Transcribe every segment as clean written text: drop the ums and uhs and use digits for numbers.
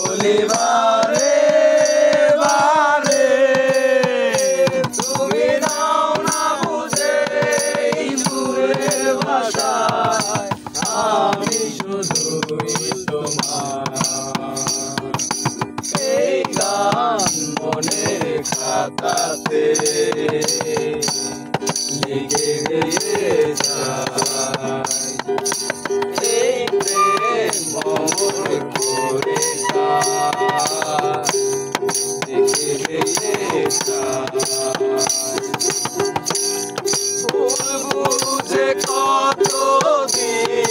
বলিবারে বারে তুমি নাও না বুঝে এই সুরের ভাষায় আমি শুধুই তোমার। এই গান মনের খাতাতে লিখে দিয়ে যায়, এই প্রেম মর করে লিখে দিয়ে যায়। ভুল বুঝে কতদিন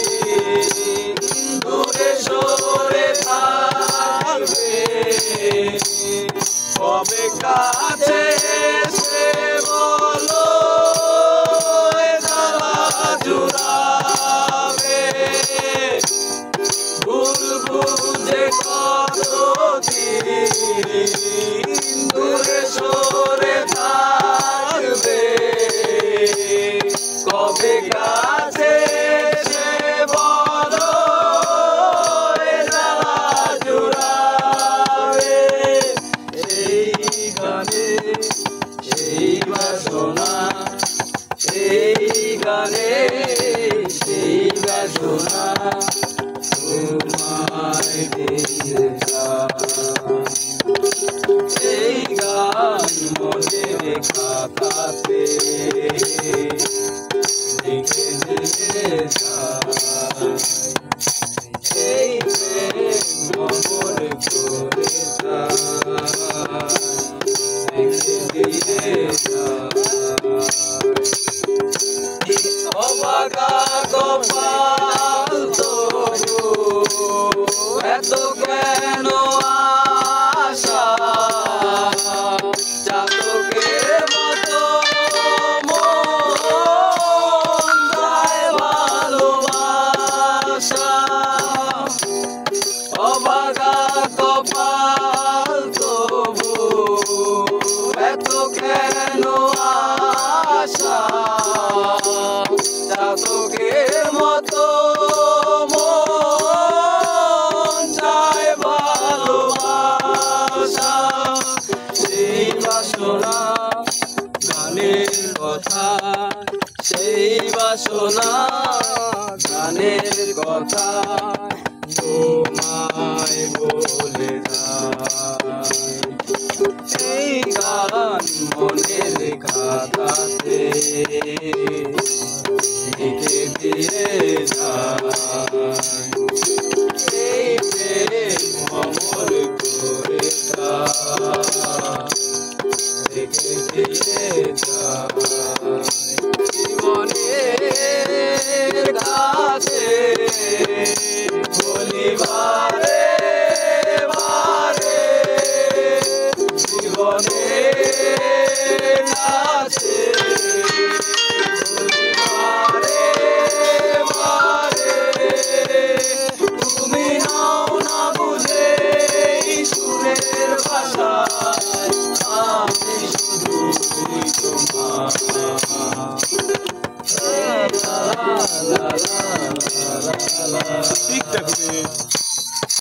দূরে সরে থাকবে, কবে কাছে এসে বলো এ জ্বালা জুড়াবে। ভুল বুঝে কতদিন দূরে সরে থাকবে, কবে কাছে এসে বলো এ জ্বালা জুড়াবে। এই গানে সেই বাসনা, এই গানে সেই বাসনা তোমায় দিয়ে যায়। এই গান মনের খাতাতে লিখে দিয়ে যায়, এই প্রেম মর করে যায়, লিখে দিয়ে যায়। অবাগা গোপাল তবু এত কেন আশা, চাতকের মতো মন যায় ভালোবাসা। অবাগা গোপাল তবু এত কেন আশা, চাতকের মতো মন চায় ভালোবাসা। সেই বাসনা গানের কথা, সেই বাসনা গানের কথা তোমায় বলে যায়। এই গান মনের খাতাতে লিখে দিয়ে যায়, এই প্রেম অমর করে যায়, লিখে দিয়ে যায়। জীবনের কাছে বলিবারে বারে, জীবনের কাছে বলিবারে বারে তুমি নাও না বুঝে এই সুরের ভাষায় আমি শুধুই তোমার। ঠিক থাকবে।